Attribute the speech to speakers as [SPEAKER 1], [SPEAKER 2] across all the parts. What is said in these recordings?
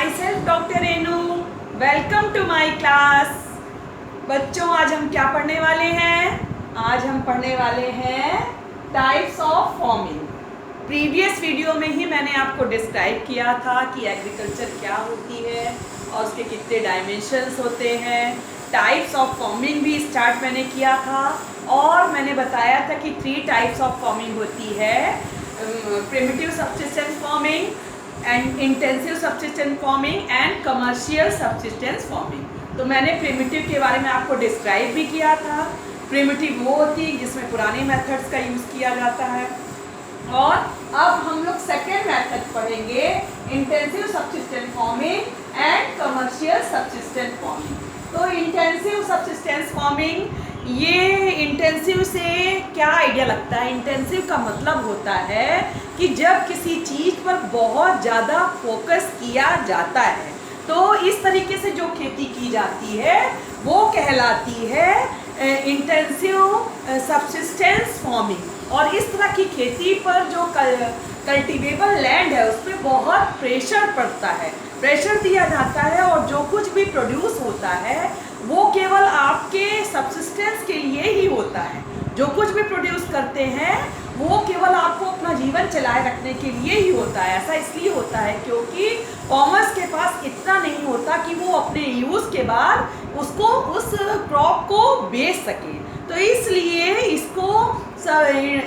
[SPEAKER 1] My self doctor Renu. Welcome to my class. बच्चों, आज हम क्या पढ़ने वाले हैं? आज हम पढ़ने वाले हैं types of farming. Previous video में ही मैंने आपको डिस्क्राइब किया था कि एग्रीकल्चर क्या होती है और उसके कितने डायमेंशंस होते हैं। टाइप्स ऑफ फार्मिंग भी स्टार्ट मैंने किया था और मैंने बताया था कि 3 टाइप्स ऑफ फार्मिंग होती है, primitive subsistence farming and intensive subsistence farming and commercial subsistence farming. तो मैंने प्रिमिटिव के बारे में आपको डिस्क्राइब भी किया था। प्रिमिटिव वो होती है जिसमें पुराने मेथड्स का यूज़ किया जाता है। और अब हम लोग सेकेंड मेथड पढ़ेंगे, intensive subsistence farming and commercial subsistence farming. तो इंटेंसिव सब्सिस्टेंस फार्मिंग, ये इंटेंसिव से क्या आइडिया लगता है? इंटेंसिव का मतलब होता है कि जब किसी चीज़ पर बहुत ज़्यादा फोकस किया जाता है तो इस तरीके से जो खेती की जाती है वो कहलाती है इंटेंसिव सब्सिस्टेंस फार्मिंग। और इस तरह की खेती पर जो कल्टिवेबल लैंड है उस पर बहुत प्रेशर पड़ता है, प्रेशर दिया जाता है और जो कुछ भी प्रोड्यूस होता है वो केवल आपके सब्सिस्टेंस के लिए ही होता है। जो कुछ भी प्रोड्यूस करते हैं वो केवल आपको अपना जीवन चलाए रखने के लिए ही होता है। ऐसा इसलिए होता है क्योंकि फार्मर्स के पास इतना नहीं होता कि वो अपने यूज़ के बाद उसको उस क्रॉप को बेच सके। तो इसलिए इसको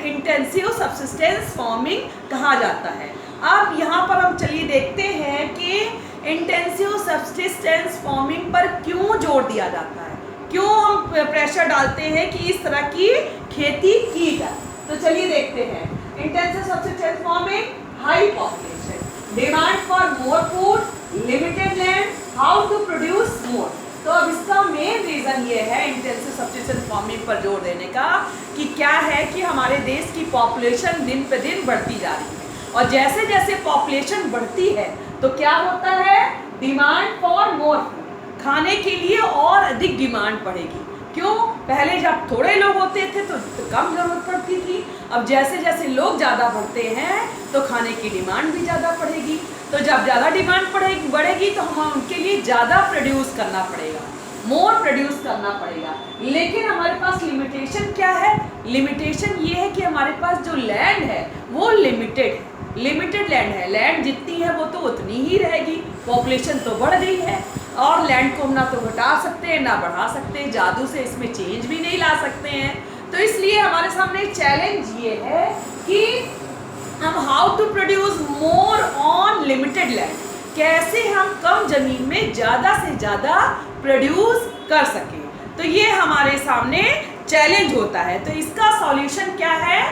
[SPEAKER 1] इंटेंसिव सब्सिस्टेंस फार्मिंग कहा जाता है। अब यहाँ पर हम चलिए देखते हैं कि इंटेंसिव सब्सिस्टेंस फार्मिंग पर क्यों जोर दिया जाता है, क्यों हम प्रेशर डालते हैं कि इस तरह की खेती की जाए। तो चलिए देखते हैं। Intensive subsistence farming, high population, demand for more food, limited land, how to produce more. तो अब इसका मेन रीज़न ये है इंटेंसिव सब्सिस्टेंस फार्मिंग पर जोर देने का कि क्या है कि हमारे देश की पॉपुलेशन दिन पे दिन बढ़ती जा रही है और जैसे जैसे पॉपुलेशन बढ़ती है तो क्या होता है, डिमांड फॉर मोर फूड, खाने के लिए और अधिक डिमांड बढ़ेगी। क्यों? पहले जब थोड़े लोग होते थे तो कम ज़रूरत पड़ती थी। अब जैसे जैसे लोग ज़्यादा बढ़ते हैं तो खाने की डिमांड भी ज़्यादा बढ़ेगी। तो जब ज़्यादा डिमांड बढ़ेगी तो हमें उनके लिए ज़्यादा प्रोड्यूस करना पड़ेगा, मोर प्रोड्यूस करना पड़ेगा। लेकिन हमारे पास लिमिटेशन क्या है? लिमिटेशन ये है कि हमारे पास जो लैंड है वो लिमिटेड लैंड है। लैंड जितनी है वो तो उतनी ही रहेगी, पॉपुलेशन तो बढ़ गई है और लैंड को हम ना तो घटा सकते हैं ना बढ़ा सकते हैं, जादू से इसमें चेंज भी नहीं ला सकते हैं। तो इसलिए हमारे सामने चैलेंज ये है कि हम how to produce more on limited land, कैसे हम कम ज़मीन में ज़्यादा से ज़्यादा प्रोड्यूस कर सकें। तो ये हमारे सामने चैलेंज होता है। तो इसका सॉल्यूशन क्या है?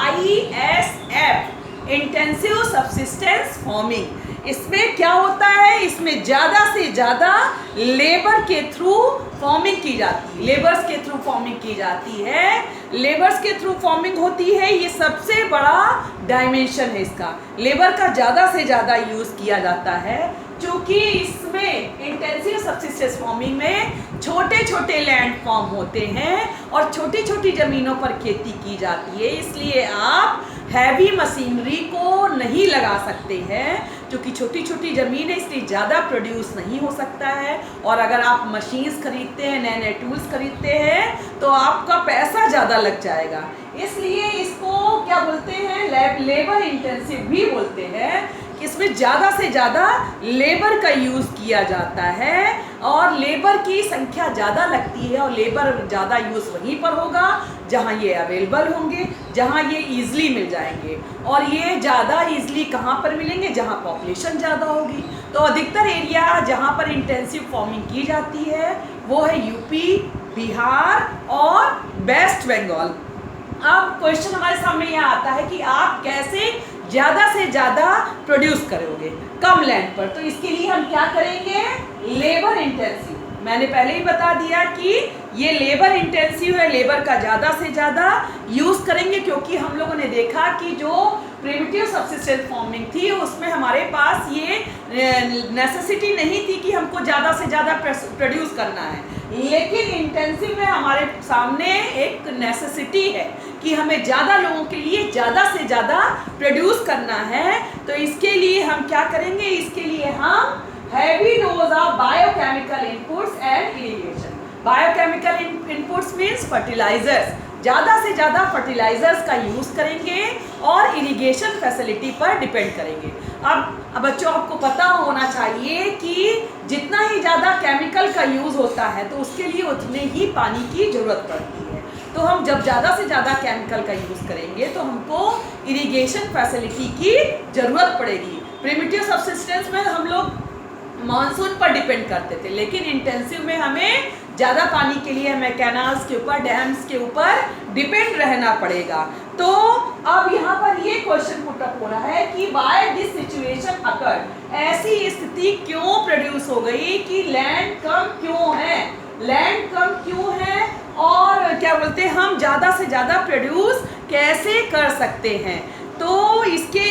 [SPEAKER 1] ISF, intensive subsistence farming. इसमें क्या होता है? इसमें ज़्यादा से ज़्यादा लेबर के थ्रू फार्मिंग की जाती है, लेबर्स के थ्रू फार्मिंग की जाती है। लेबर्स के थ्रू फार्मिंग होती है, ये सबसे बड़ा डायमेंशन है इसका। लेबर का ज़्यादा से ज़्यादा यूज़ किया जाता है क्योंकि इसमें इंटेंसिव सब्सिस्टेंस फार्मिंग में छोटे छोटे लैंड फॉर्म होते हैं और छोटी छोटी ज़मीनों पर खेती की जाती है। इसलिए आप हैवी मशीनरी को नहीं लगा सकते हैं क्योंकि छोटी छोटी ज़मीन है, इसलिए ज़्यादा प्रोड्यूस नहीं हो सकता है। और अगर आप मशीन्स खरीदते हैं, नए नए टूल्स खरीदते हैं तो आपका पैसा ज़्यादा लग जाएगा। इसलिए इसको क्या बोलते हैं? लेबर इंटेंसिव भी बोलते हैं। इसमें ज़्यादा से ज़्यादा लेबर का यूज़ किया जाता है और लेबर की संख्या ज़्यादा लगती है और लेबर ज़्यादा यूज़ वहीं पर होगा जहाँ ये अवेलेबल होंगे, जहाँ ये ईज़िली मिल जाएंगे। और ये ज़्यादा ईज़िली कहाँ पर मिलेंगे? जहाँ पॉपुलेशन ज़्यादा होगी। तो अधिकतर एरिया जहाँ पर इंटेंसिव फार्मिंग की जाती है वो है यूपी, बिहार और वेस्ट बंगाल। अब क्वेश्चन हमारे सामने यह आता है कि आप कैसे ज़्यादा से ज़्यादा प्रोड्यूस करोगे कम लैंड पर। तो इसके लिए हम क्या करेंगे? Labour intensive. मैंने पहले ही बता दिया कि ये लेबर इंटेंसिव है, लेबर का ज़्यादा से ज़्यादा यूज़ करेंगे क्योंकि हम लोगों ने देखा कि जो प्रिमिटिव सब्सिस्टेंस फार्मिंग थी उसमें हमारे पास ये नेसेसिटी नहीं थी कि हमको ज़्यादा से ज़्यादा प्रोड्यूस करना है। लेकिन इंटेंसिव में हमारे सामने एक नेसेसिटी है कि हमें ज़्यादा लोगों के लिए ज़्यादा से ज़्यादा प्रोड्यूस करना है। तो इसके लिए हम क्या करेंगे? इसके लिए हम heavy dose of biochemical inputs and irrigation. Biochemical inputs means fertilizers. ज़्यादा से ज़्यादा फर्टिलाइजर्स का यूज़ करेंगे और इरिगेशन फैसिलिटी पर डिपेंड करेंगे। अब बच्चों आपको पता होना चाहिए कि जितना ही ज़्यादा केमिकल का यूज़ होता है तो उसके लिए उतने ही पानी की ज़रूरत पड़ती है। तो हम जब ज़्यादा से ज़्यादा केमिकल का यूज़ करेंगे तो हमको इरिगेशन फैसिलिटी की ज़रूरत पड़ेगी। प्रिमिटिव सब्सिस्टेंस में हम लोग मानसून पर डिपेंड करते थे, लेकिन इंटेंसिव में हमें ज़्यादा पानी के लिए हमें कैनाल्स के ऊपर, डैम्स के ऊपर डिपेंड रहना पड़ेगा। तो अब यहाँ पर ये क्वेश्चन पुट अप हो रहा है कि व्हाई दिस सिचुएशन अकर्ड, ऐसी स्थिति क्यों प्रोड्यूस हो गई कि लैंड कम क्यों है, लैंड कम क्यों है और क्या बोलते हैं हम ज़्यादा से ज़्यादा प्रोड्यूस कैसे कर सकते हैं। तो इसके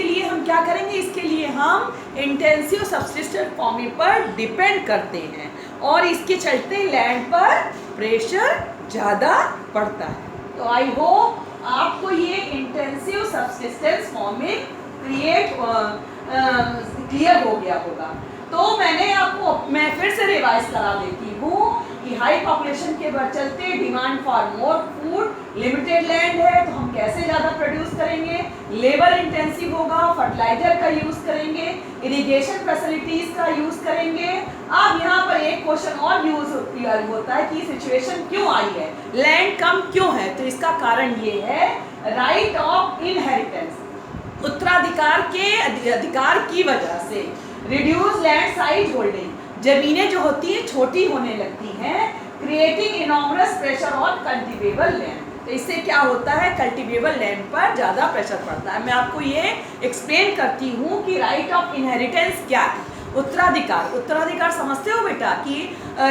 [SPEAKER 1] लिए हम क्या करेंगे, इसके लिए हम इंटेंसिव सब्सिस्टेंस फार्मिंग पर डिपेंड करते हैं और इसके चलते लैंड पर प्रेशर ज़्यादा पड़ता है। तो आई होप आपको ये इंटेंसिव सब्सिस्टेंस फार्मिंग क्लियर हो गया होगा। तो मैं फिर से रिवाइज करा देती हूँ कि हाई पॉपुलेशन के चलते demand for more food, limited land है तो हम कैसे ज़्यादा प्रोड्यूस करेंगे, लेबर इंटेंसिव होगा, फर्टिलाइजर का यूज़ करेंगे, इरिगेशन फैसिलिटीज़ का यूज़ करेंगे। अब यहाँ पर एक क्वेश्चन और यूज होता है कि सिचुएशन क्यों आई है, लैंड कम क्यों है। तो इसका कारण ये है राइट ऑफ इनहेरिटेंस, उत्तराधिकार के अधिकार की वजह से। रिड्यूस लैंड साइज होल्डिंग, जमीनें जो होती हैं छोटी होने लगती हैं, creating enormous pressure on cultivable land. तो इससे क्या होता है, कल्टिवेबल लैंड पर ज़्यादा प्रेशर पड़ता है। मैं आपको ये एक्सप्लेन करती हूँ कि राइट ऑफ इनहेरिटेंस क्या है। उत्तराधिकार, उत्तराधिकार समझते हो बेटा कि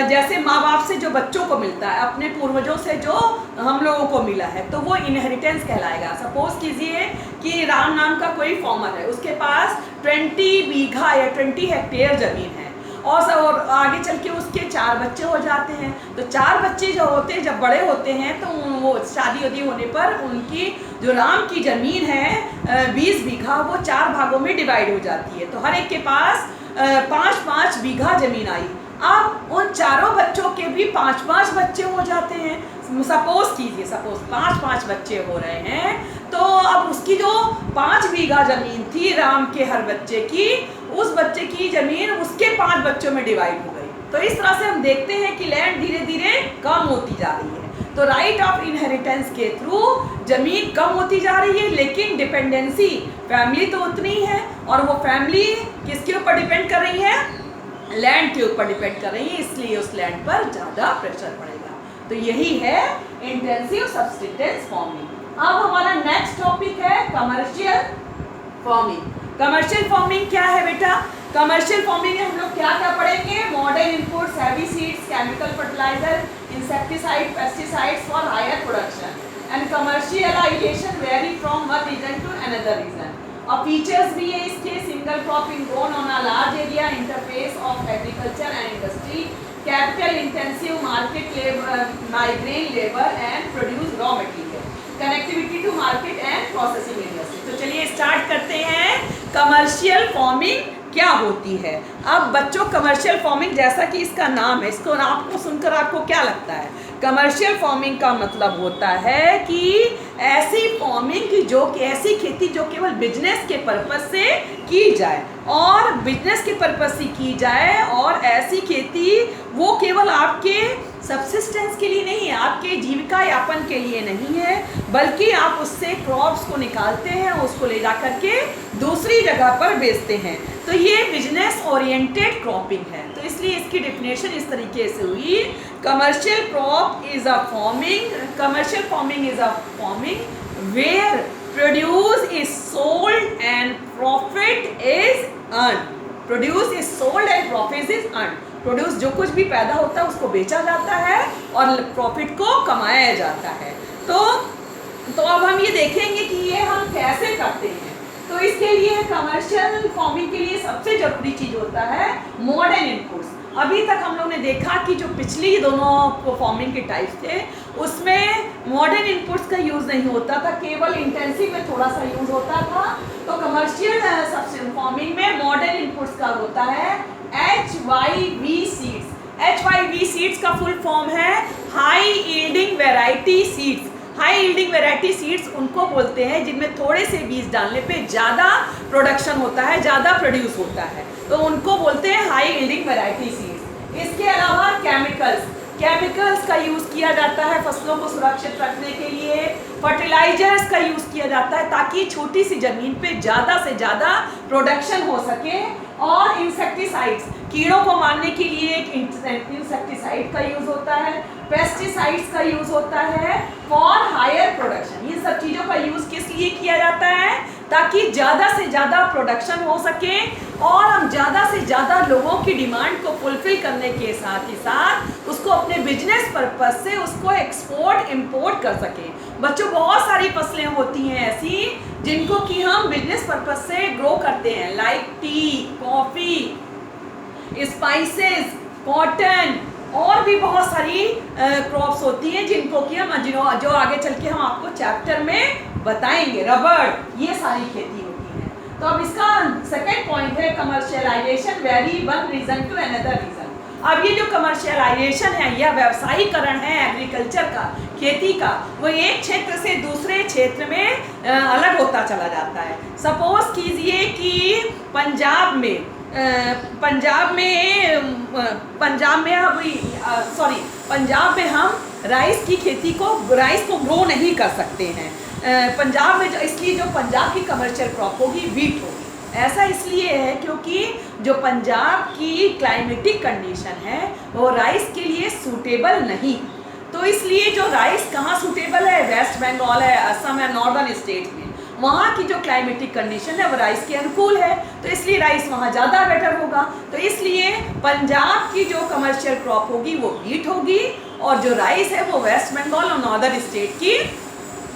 [SPEAKER 1] जैसे माँ बाप से जो बच्चों को मिलता है, अपने पूर्वजों से जो हम लोगों को मिला है, तो वो इनहेरिटेंस कहलाएगा। सपोज कीजिए कि राम नाम का कोई फार्मर है, उसके पास 20 बीघा या 20 हेक्टेयर ज़मीन है और आगे चल के उसके 4 बच्चे हो जाते हैं। तो 4 बच्चे जो होते हैं जब बड़े होते हैं तो वो शादी वादी होने पर उनकी जो राम की ज़मीन है 20 बीघा, वो 4 भागों में डिवाइड हो जाती है। तो हर एक के पास 5-5 बीघा ज़मीन आई। अब उन चारों बच्चों के भी 5-5 बच्चे हो जाते हैं। सपोज कीजिए 5-5 बच्चे हो रहे हैं, तो अब उसकी जो 5 बीघा ज़मीन थी राम के हर बच्चे की, उस बच्चे की ज़मीन उसके 5 बच्चों में डिवाइड हो गई। तो इस तरह से हम देखते हैं कि लैंड धीरे धीरे कम होती जा रही है। तो राइट ऑफ इनहेरिटेंस के थ्रू ज़मीन कम होती जा रही है, लेकिन डिपेंडेंसी फैमिली तो उतनी ही है और वो फैमिली किसके ऊपर डिपेंड कर रही है, लैंड के ऊपर डिपेंड कर रही है, इसलिए उस लैंड पर ज़्यादा प्रेशर पड़ेगा। तो यही है इंटेंसिव सब्सिस्टेंस फार्मिंग। अब हमारा नेक्स्ट टॉपिक है कमर्शियल फार्मिंग। कमर्शियल फार्मिंग क्या है बेटा, कमर्शियल फार्मिंग में हम लोग क्या क्या पढ़ेंगे, modern inputs, heavy seeds, chemical fertiliser, insecticide, pesticides for higher production and commercialisation vary from one region to another region. और फीचर्स भी है इसके, single cropping grown on a large area, interface of agriculture and industry, capital intensive market labour, migrant labour and produce raw material, connectivity to market and processing industry. तो चलिए start करते हैं, commercial farming क्या होती है। अब बच्चों commercial farming जैसा कि इसका नाम है, इसको आपको सुनकर आपको क्या लगता है, कमर्शियल फार्मिंग का मतलब होता है कि ऐसी फार्मिंग की जो कि ऐसी खेती जो केवल बिजनेस के पर्पस से की जाए, और बिजनेस के पर्पस से की जाए, और ऐसी खेती वो केवल आपके सब्सिस्टेंस के लिए नहीं है, आपके जीविका यापन के लिए नहीं है, बल्कि आप उससे क्रॉप्स को निकालते हैं, उसको ले जा करके दूसरी जगह पर बेचते हैं। तो ये बिजनेस ओरिएंटेड क्रॉपिंग है। तो इसलिए इसकी डेफिनेशन इस तरीके से हुई, commercial crop is a farming, commercial farming is a farming where produce is sold and profit is earn. Produce is sold and profit is earn. Produce जो कुछ भी पैदा होता है उसको बेचा जाता है और प्रॉफिट को कमाया जाता है। तो अब हम ये देखेंगे कि ये हम कैसे करते हैं। तो इसके लिए कमर्शियल फार्मिंग के लिए सबसे ज़रूरी चीज़ होता है मॉडर्न इनपुट्स। अभी तक हम लोग ने देखा कि जो पिछली दोनों फार्मिंग के टाइप्स थे उसमें मॉडर्न इनपुट्स का यूज़ नहीं होता था, केवल इंटेंसिव में थोड़ा सा यूज़ होता था। तो कमर्शियल सब्सटेंस फार्मिंग में मॉडर्न इनपुट्स का होता है HYV सीड्स। HYV सीड्स का फुल फॉर्म है high yielding variety seeds. High yielding variety seeds उनको बोलते हैं जिनमें थोड़े से बीज डालने पे ज़्यादा प्रोडक्शन होता है, ज़्यादा प्रोड्यूस होता है, तो उनको बोलते हैं हाई यील्डिंग वैरायटी सीड्स। इसके अलावा केमिकल्स का यूज़ किया जाता है फसलों को सुरक्षित रखने के लिए। फर्टिलाइजर्स का यूज़ किया जाता है ताकि छोटी सी ज़मीन पे ज़्यादा से ज़्यादा प्रोडक्शन हो सके। और इंसेक्टिसाइड्स, कीड़ों को मारने के लिए एक इंसेक्टिसाइड का यूज़ होता है। पेस्टिसाइड्स का यूज़ होता है फॉर हायर प्रोडक्शन। ये सब चीज़ों का यूज़ किस लिए किया जाता है? ताकि ज़्यादा से ज़्यादा प्रोडक्शन हो सके और हम ज़्यादा से ज़्यादा लोगों की डिमांड को फुलफिल करने के साथ ही साथ उसको अपने बिजनेस पर्पस से उसको एक्सपोर्ट इंपोर्ट कर सकें। बच्चों, बहुत सारी फसलें होती हैं ऐसी जिनको कि हम बिजनेस पर्पस से ग्रो करते हैं, like T, coffee, spices, cotton और भी बहुत सारी क्रॉप्स होती हैं जिनको कि हम जो आगे चल के हम आपको चैप्टर में बताएंगे। रबड़, ये सारी खेती होती है। तो अब इसका सेकंड पॉइंट है commercialisation vary one region to another region. अब ये जो कमर्शियलाइजेशन है या व्यवसायीकरण है एग्रीकल्चर का, खेती का, वो एक क्षेत्र से दूसरे क्षेत्र में अलग होता चला जाता है। सपोज कीजिए कि पंजाब में हम राइस को ग्रो नहीं कर सकते हैं पंजाब में, इसलिए जो पंजाब की कमर्शियल क्रॉप होगी वीट होगी। ऐसा इसलिए है क्योंकि जो पंजाब की क्लाइमेटिक कंडीशन है वो राइस के लिए सूटेबल नहीं। तो इसलिए जो राइस कहाँ सूटेबल है, वेस्ट बंगाल है, असम है, नॉर्दर्न स्टेट में, वहाँ की जो क्लाइमेटिक कंडीशन है वो राइस के अनुकूल है, तो इसलिए राइस वहाँ ज़्यादा बेटर होगा। तो इसलिए पंजाब की जो कमर्शियल क्रॉप होगी वो वीट होगी और जो राइस है वो वेस्ट बंगाल और नॉर्दर्न स्टेट की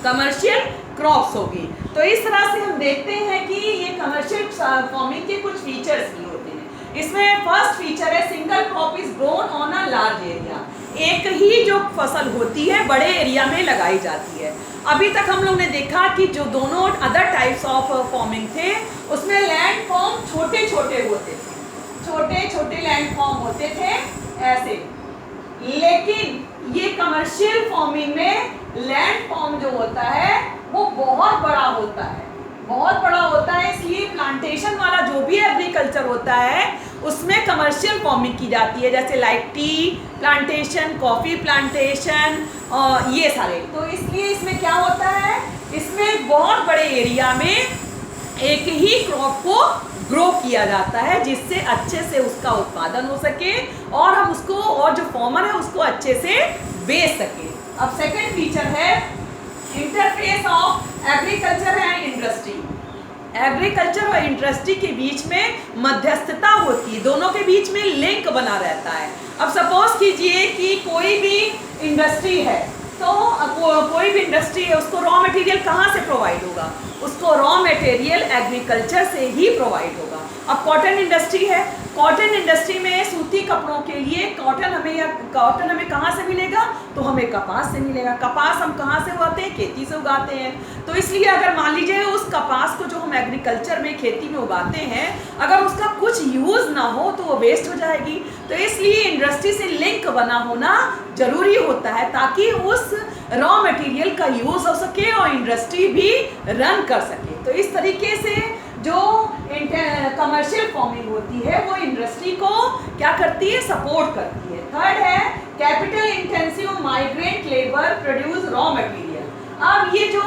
[SPEAKER 1] कमर्शियल क्रॉप्स होगी। तो इस तरह से हम देखते हैं कि ये कमर्शियल फार्मिंग के कुछ फीचर्स भी होते हैं। इसमें फर्स्ट फीचर है single crop is grown on a large area. एक ही जो फसल होती है बड़े एरिया में लगाई जाती है। अभी तक हम लोग ने देखा कि जो दोनों अदर टाइप्स ऑफ फार्मिंग थे उसमें लैंड फॉर्म छोटे छोटे होते थे, छोटे छोटे लैंड फॉर्म होते थे ऐसे। लेकिन ये कमर्शियल फार्मिंग में लैंड फॉर्म जो होता है वो बहुत बड़ा होता है, बहुत बड़ा होता है। इसलिए प्लांटेशन वाला जो भी एग्रीकल्चर होता है उसमें कमर्शियल फार्मिंग की जाती है, जैसे like tea plantation, coffee plantation और ये सारे। तो इसलिए इसमें क्या होता है, इसमें बहुत बड़े एरिया में एक ही क्रॉप को ग्रो किया जाता है जिससे अच्छे से उसका उत्पादन हो सके और हम उसको, और जो फार्मर है उसको अच्छे से बेच सके। अब सेकंड फीचर है interface of agriculture and industry. Agriculture और इंडस्ट्री के बीच में मध्यस्थता होती है, दोनों के बीच में लिंक बना रहता है। अब सपोज कीजिए कि कोई भी इंडस्ट्री है, तो कोई भी इंडस्ट्री है उसको रॉ मटेरियल कहाँ से प्रोवाइड होगा, उसको रॉ मटेरियल एग्रीकल्चर से ही प्रोवाइड होगा। अब कॉटन इंडस्ट्री है, कॉटन इंडस्ट्री में सूती कपड़ों के लिए कॉटन हमें कहाँ से मिलेगा, तो हमें कपास से मिलेगा। कपास हम कहाँ से उगाते हैं, खेती से उगाते हैं। तो इसलिए अगर मान लीजिए उस कपास को जो हम एग्रीकल्चर में खेती में उगाते हैं अगर उसका कुछ यूज़ ना हो तो वो वेस्ट हो जाएगी। तो इसलिए इंडस्ट्री से लिंक बना होना ज़रूरी होता है ताकि उस रॉ मटेरियल का यूज़ हो सके और इंडस्ट्री भी रन कर सके। तो इस तरीके से जो कमर्शियल फार्मिंग होती है वो इंडस्ट्री को क्या करती है, सपोर्ट करती है। थर्ड है capital intensive migrant labour produce raw material. अब ये जो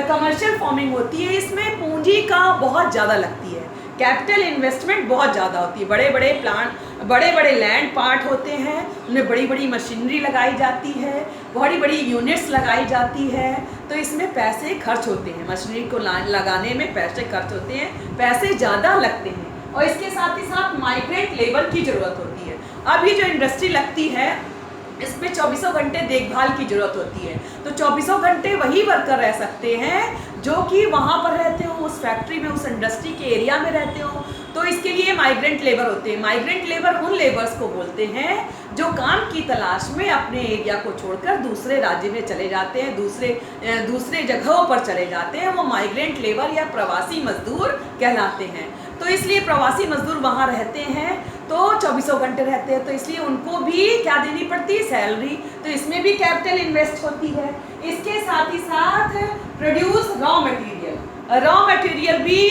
[SPEAKER 1] कमर्शियल फार्मिंग होती है इसमें पूंजी का बहुत ज़्यादा लगती है, कैपिटल इन्वेस्टमेंट बहुत ज़्यादा होती है। बड़े बड़े प्लांट, बड़े बड़े लैंड पार्ट होते हैं, उनमें बड़ी बड़ी मशीनरी लगाई जाती है, बड़ी बड़ी यूनिट्स लगाई जाती है। तो इसमें पैसे खर्च होते हैं, मशीनरी को लगाने में पैसे खर्च होते हैं, पैसे ज़्यादा लगते हैं और इसके साथ ही साथ माइग्रेंट लेबर की ज़रूरत होती है। अब ये जो इंडस्ट्री लगती है इसमें 24 घंटे देखभाल की ज़रूरत होती है। तो 24 घंटे वही वर्कर रह सकते हैं जो कि वहाँ पर रहते हो, उस उस फैक्ट्री में, उस इंडस्ट्री के एरिया में रहते हो, तो इसके लिए माइग्रेंट लेबर होते हैं। माइग्रेंट लेबर उन लेबर्स को बोलते हैं जो काम की तलाश में अपने एरिया को छोड़कर दूसरे राज्य में चले जाते हैं, दूसरे जगहों पर चले जाते हैं, वो माइग्रेंट लेबर या प्रवासी मजदूर कहलाते हैं। तो इसलिए प्रवासी मजदूर वहाँ रहते हैं तो 24 घंटे रहते हैं, तो इसलिए उनको भी क्या देनी पड़ती है, सैलरी। तो इसमें भी कैपिटल इन्वेस्ट होती है। इसके साथ ही साथ प्रोड्यूस रॉ मटेरियल भी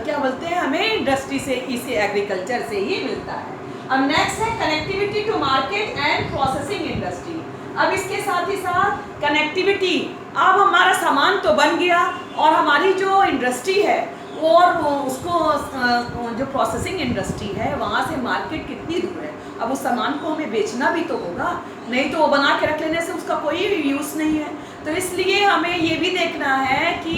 [SPEAKER 1] क्या बोलते हैं, हमें इंडस्ट्री से, इसे एग्रीकल्चर से ही मिलता है। अब नेक्स्ट है connectivity to market and processing industry. अब इसके साथ ही साथ कनेक्टिविटी, अब हमारा सामान तो बन गया और हमारी जो इंडस्ट्री है और उसको जो प्रोसेसिंग इंडस्ट्री है वहाँ से मार्केट कितनी दूर है। अब उस सामान को हमें बेचना भी तो होगा, नहीं तो वो बना के रख लेने से उसका कोई यूज़ नहीं है। तो इसलिए हमें ये भी देखना है कि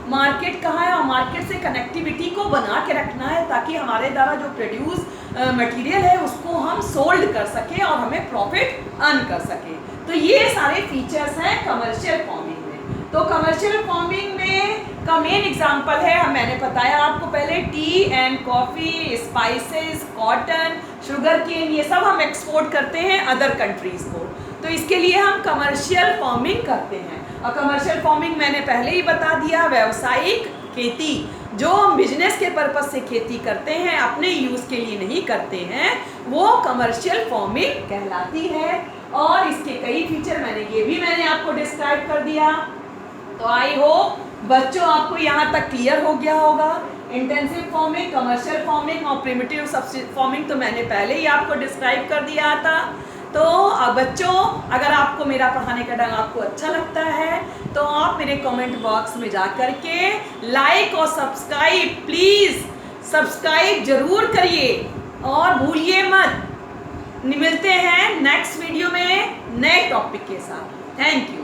[SPEAKER 1] मार्केट कहाँ है और मार्केट से कनेक्टिविटी को बना के रखना है ताकि हमारे द्वारा जो प्रोड्यूस मटेरियल है उसको हम सोल्ड कर सकें और हमें प्रॉफिट अर्न कर सकें। तो ये सारे फीचर्स हैं कमर्शियल फार्मिंग में। तो कमर्शियल फार्मिंग में का मेन एग्जांपल है, मैंने बताया आपको पहले, tea and coffee, spices, cotton, sugarcane, ये सब हम एक्सपोर्ट करते हैं अदर कंट्रीज़ को। तो इसके लिए हम कमर्शियल फार्मिंग करते हैं। और कमर्शियल फार्मिंग मैंने पहले ही बता दिया, व्यावसायिक खेती, जो हम बिजनेस के पर्पस से खेती करते हैं, अपने यूज़ के लिए नहीं करते हैं, वो कमर्शियल फार्मिंग कहलाती है। और इसके कई फीचर मैंने आपको डिस्क्राइब कर दिया। तो आई होप बच्चों आपको यहाँ तक क्लियर हो गया होगा। इंटेंसिव फार्मिंग, कमर्शियल फार्मिंग और प्रिमिटिव फार्मिंग तो मैंने पहले ही आपको डिस्क्राइब कर दिया था। तो बच्चों, अगर आपको मेरा पढ़ाने का ढंग आपको अच्छा लगता है तो आप मेरे कमेंट बॉक्स में जा कर के लाइक और सब्सक्राइब, प्लीज़ सब्सक्राइब जरूर करिए और भूलिए मत। मिलते हैं नेक्स्ट वीडियो में नए टॉपिक के साथ। Thank you.